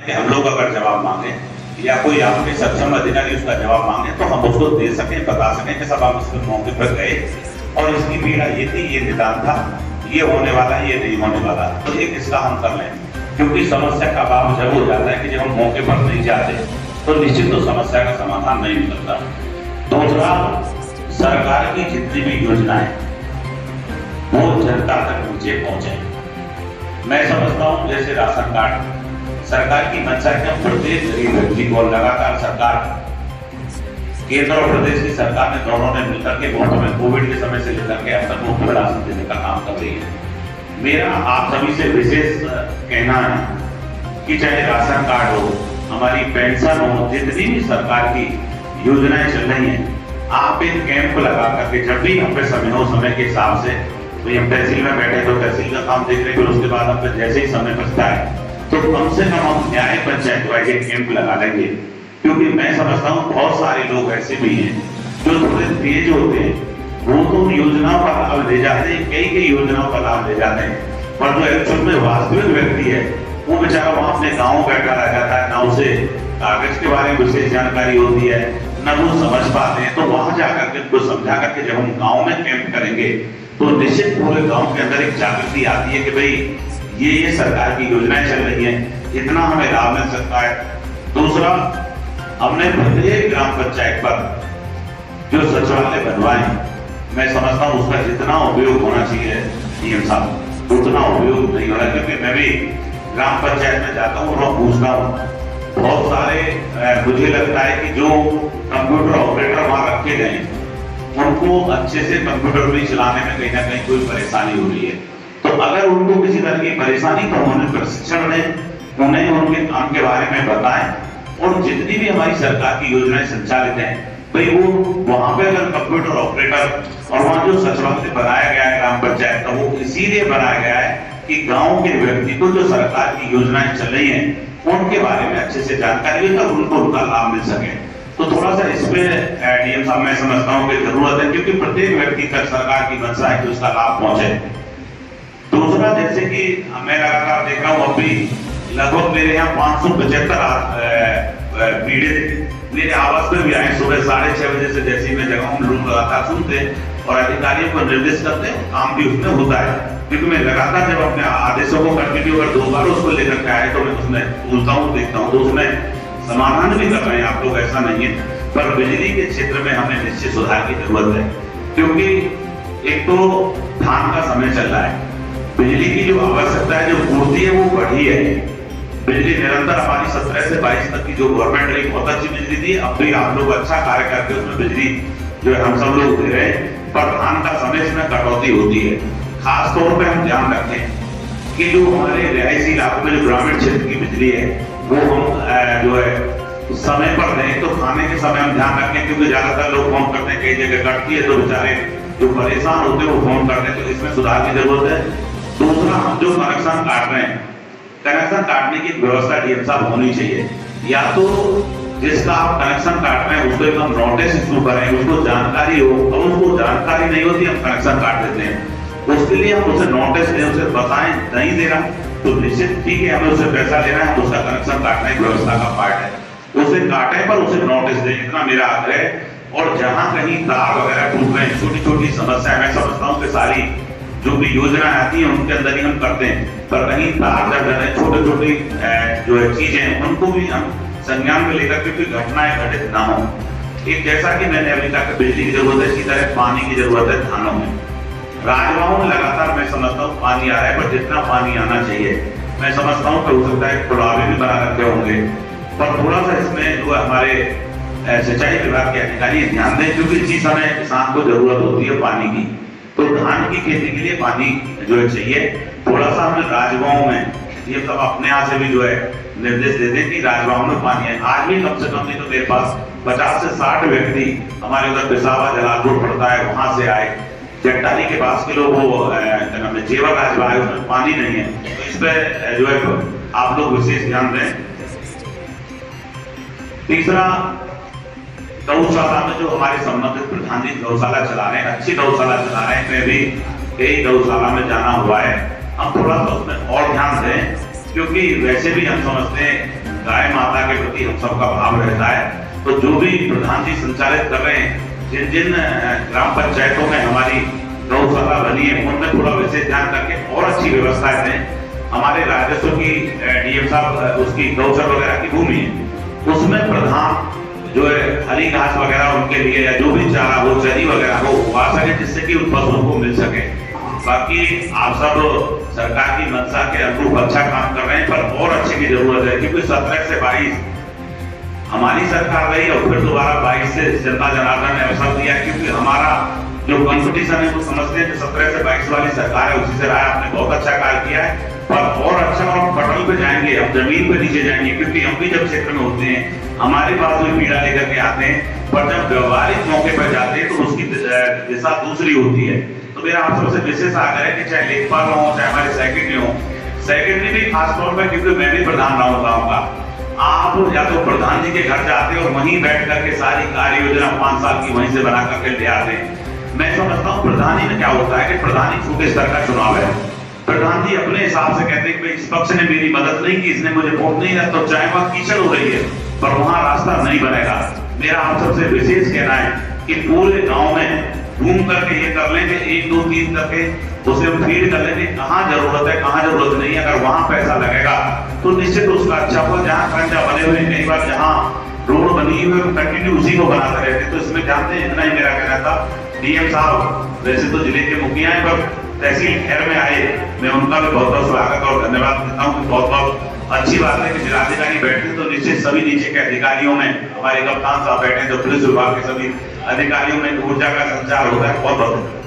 कि हम लोग अगर जवाब मांगे या कोई आपके सक्षम अधिकारी उसका जवाब मांगे तो हम उसको दे सकें, बता सकें कि सब हम इसके मौके पर गए और इसकी पीड़ा ये थी, ये निदान था, ये होने वाला, ये नहीं होने वाला, तो एक इसका हम कर लें। क्योंकि समस्या का अभाव जब हो जाता है कि जब हम मौके पर नहीं जाते तो निश्चित तो समस्या का समाधान नहीं निकलता। दूसरा, सरकार की जितनी भी योजनाएं वो जनता तक नीचे पहुंचे। मैं समझता हूं जैसे राशन कार्ड सरकार की मंशा है, प्रत्येक गरीब व्यक्ति को लगातार सरकार, केंद्र और प्रदेश की सरकार ने दोनों ने मिलकर के बहुत में कोविड के समय से लेकर के अब तक मुफ्त राशन देने का काम कर रही है। मेरा आप सभी से विशेष कहना है कि चाहे राशन कार्ड हो, हमारी पेंशन हो, जितनी भी सरकार की योजनाएं चल रही हैं, आप एक कैंप लगा करके जब भी हम पे समय हो, समय के हिसाब से, तो हम तहसील में बैठे तो तहसील का काम देख रहे, फिर उसके बाद हम पे जैसे ही समय बचता है तो कम से कम हम न्याय पंचायत वाइज एक कैंप लगा लेंगे। क्योंकि मैं समझता हूँ बहुत सारे लोग ऐसे भी हैं जो थोड़े तेज होते हैं, वो तो योजनाओं का लाभ ले जाते हैं, कई कई योजनाओं का लाभ ले जाते हैं, पर जो एक्चुअल में वास्तविक व्यक्ति है वो बेचारा वहां अपने गाँव बैठा रह जाता है, ना उसे कागज के बारे में विशेष जानकारी होती है, न वो समझ पाते हैं। तो वहां जाकर के उनको समझा करके जब हम गाँव में कैंप करेंगे तो निश्चित पूरे गाँव के अंदर एक जागृति आती है कि भाई ये सरकार की योजनाएं चल रही हैं, इतना हमें लाभ मिल सकता है। दूसरा, हमने प्रत्येक ग्राम पंचायत पर जो सचिवालय बनवाए, मैं समझता हूँ उसका जितना उपयोग होना चाहिए डीएम साहब उतना उपयोग नहीं हो रहा। क्योंकि मैं भी ग्राम पंचायत में जाता हूँ और पूछता हूँ, बहुत सारे मुझे लगता है कि जो कंप्यूटर ऑपरेटर वहां रखे गए उनको अच्छे से कंप्यूटर भी चलाने में कहीं ना कहीं कोई परेशानी हो रही है। तो अगर उनको किसी तरह की परेशानी तो उन्हें प्रशिक्षण दें, उन्हें उनके काम के बारे में बताएं और जितनी भी हमारी सरकार की योजनाएं संचालित हैं भाई वो वहां पे अगर कंप्यूटर ऑपरेटर और वहां जो सचिवालय बनाया गया है ग्राम पंचायत का, वो इसीलिए बनाया गया है कि गांव के व्यक्ति को जो सरकार की योजनाएं चल रही हैं उनके बारे में अच्छे से जानकारी हो तब उनको उनका लाभ मिल सके। तो थोड़ा सा इसमें डीएम साहब मैं समझता हूँ कि जरूरत है, क्योंकि प्रत्येक व्यक्ति तक सरकार की मंशा है कि उसका लाभ पहुंचे। दूसरा, जैसे कि मैं लगातार देख रहा हूँ अभी लगभग मेरे यहाँ 575 पीड़ित मेरे आवास में भी आए सुबह 6:30 बजे से, जैसे मैं जगह हम लोग लगातार सुनते हैं और अधिकारियों को निर्देश करते हैं, काम भी उसमें होता है। क्योंकि मैं लगातार जब अपने आदेशों को कंटिन्यू अगर 2 बार उसको लेकर के आए तो मैं उसमें पूछता हूँ, देखता हूँ, तो उसमें समाधान भी कर रहे हैं आप लोग, ऐसा नहीं है। पर बिजली के क्षेत्र में हमें निश्चित सुधार की जरूरत है, क्योंकि एक तो धान का समय चल रहा है, बिजली की जो आवश्यकता है, जो पूर्ति है वो बढ़ी है। बिजली निरंतर हमारी 17 से 22 तक की जो गवर्नमेंट रही बहुत अच्छी बिजली दी, अब भी आप लोग अच्छा कार्य करके उसमें बिजली जो है हम सब लोग दे रहे हैं, पर धान का समय में कटौती होती है। खास तौर पे हम ध्यान रखें कि जो हमारे रिहायशी इलाकों में जो ग्रामीण क्षेत्र की बिजली है वो हम जो है समय पर दें। तो खाने के समय हम ध्यान रखें, क्योंकि ज्यादातर लोग फोन करते हैं, कई जगह कटती है तो बेचारे जो परेशान होते हैं वो फोन करते हैं, तो इसमें सुधार की जरूरत है। दूसरा, हम जो कनेक्शन काट रहे हैं, कनेक्शन काटने की व्यवस्था डीएम साहब होनी चाहिए। या तो जिसका आप कनेक्शन काट रहे हैं उसको एक हम नोटिस इशू करें, उसको जानकारी हो, और उसको जानकारी नहीं होती हम कनेक्शन काट देते हैं, उसके लिए हम उसे नोटिस दें, उसे बताएं नहीं दे रहा तो निश्चित ठीक है, हमें उससे पैसा लेना है, उसका कनेक्शन काटने की व्यवस्था का पार्ट है, उसे काटें पर उसे नोटिस दें, इतना मेरा आग्रह है। और जहां कहीं तार वगैरह टूट रहे हैं, छोटी छोटी समस्या, मैं समझता हूँ कि सारी जो भी योजना आती है उनके अंदर ही हम करते हैं, पर कहीं तार दर्द है, छोटे छोटी जो है चीजें उनको भी हम संज्ञान में लेकर के घटनाएं घटित ना हो। एक जैसा कि मैंने अभी कहा बिजली की जरूरत है, इसी तरह पानी की जरूरत है। थानों में, राजगांव में लगातार मैं समझता हूँ पानी आ रहा है, पर जितना पानी आना चाहिए मैं समझता हूँ कि हो सकता है पुलावे भी बना रखे होंगे, पर थोड़ा सा इसमें जो हमारे सिंचाई विभाग के अधिकारी ध्यान दें, क्योंकि इसी समय किसान को जरूरत होती है पानी की। तो धान की खेती के लिए पानी जो है चाहिए। थोड़ा सा हमें राजगांव में ये सब अपने यहाँ से भी जो है निर्देश दे दें कि राजगांव में पानी है। आज भी कम से कम नहीं तो मेरे पास 50 से 60 व्यक्ति हमारे उधर पिसावा जलालपुर पड़ता है वहां से आए, जट्टाली के पास के लोग वो जेवर राजवाए, उसमें पानी नहीं है। तो इस पर जो है आप लोग विशेष ध्यान दें। तीसरा, गौशाला में जो हमारे संबंधित प्रधान जी गौशाला चला रहे हैं, अच्छी गौशाला चला रहे हैं, मैं भी कई गौशाला में जाना हुआ है, हम थोड़ा सा उसमें और ध्यान दें, क्योंकि वैसे भी हम समझते हैं गाय माता के प्रति हम सबका भाव रहता है। तो जो भी प्रधान जी संचालित कर रहे हैं, जिन जिन ग्राम पंचायतों में हमारी गौशाला बनी है, उनमें थोड़ा विशेष ध्यान करके और अच्छी व्यवस्थाएं दें। हमारे राजस्व की डीएम साहब उसकी गौचर वगैरह की भूमि है, उसमें प्रधान जो है हरी घास वगैरह उनके लिए या जो भी चारा हो, चरी वगैरह हो, उगा सके, जिससे कि उन पशुओं को मिल सके। बाकी आप सब सरकार की मंशा के अनुरूप अच्छा काम कर रहे हैं, पर और अच्छे की जरूरत है, क्योंकि 17 से 22 हमारी सरकार रही और फिर दोबारा 22 से जनता जनार्दन ने अवसर दिया, क्योंकि हमारा जो कंपटीशन है वो समझते हैं कि 17 से 22 वाली सरकार है, उसी से रहा। आपने बहुत अच्छा कार्य किया है, पर और अच्छा हम पटल पे जाएंगे, हम जमीन पे नीचे जाएंगे, क्योंकि हम भी जब क्षेत्र में होते हैं हमारे पास भी पीड़ा लेकर के आते हैं, पर जब व्यवहारिक मौके पर जाते हैं तो उसकी दिशा दूसरी होती है। तो मेरा आप सबसे विशेष आग्रह है कि चाहे लेखपाल हो, चाहे हमारे सेक्रेटरी भी खासतौर पर, क्योंकि मैं भी प्रधान रहा हूँ गाँव का, आप या तो प्रधान जी के घर जाते और वहीं बैठ करके सारी कार्य योजना 5 साल की वहीं से बना करके ले आते हैं। मैं समझता हूँ प्रधान जी में क्या होता है कि प्रधान ही छोटे स्तर का चुनाव है, प्रधान जी अपने हिसाब से कहते हैं कि इस पक्ष ने मेरी मदद नहीं की, इसने मुझे वोट नहीं दिया, तो चाहे वहां कीचड़ हो रही है पर वहां रास्ता नहीं बनेगा। मेरा आप सबसे विशेष कहना है कि पूरे गांव में घूम करके ये कर लेंगे, 1 2 3 करके उसे हम फीड कर लेंगे, कहाँ जरूरत है कहाँ जरूरत नहीं है। अगर वहां पैसा लगेगा तो निश्चित उसका अच्छा होगा। जहाँ खंडा बने हुए, कई बार जहाँ रोड बनी हुई है कंटिन्यू उसी को बनाते रहते, तो इसमें जानते हैं, इतना ही मेरा कहना था। डीएम साहब वैसे तो जिले के मुखिया हैं, पर तहसील खैर में आए, मैं उनका भी बहुत बहुत स्वागत और धन्यवाद देता हूँ। बहुत बहुत अच्छी बात है कि जिलाधिकारी बैठे तो निश्चित सभी नीचे के अधिकारियों में हमारे कप्तान साहब बैठे, तो पुलिस विभाग के सभी अधिकारियों में ऊर्जा का संचार होता है। बहुत बहुत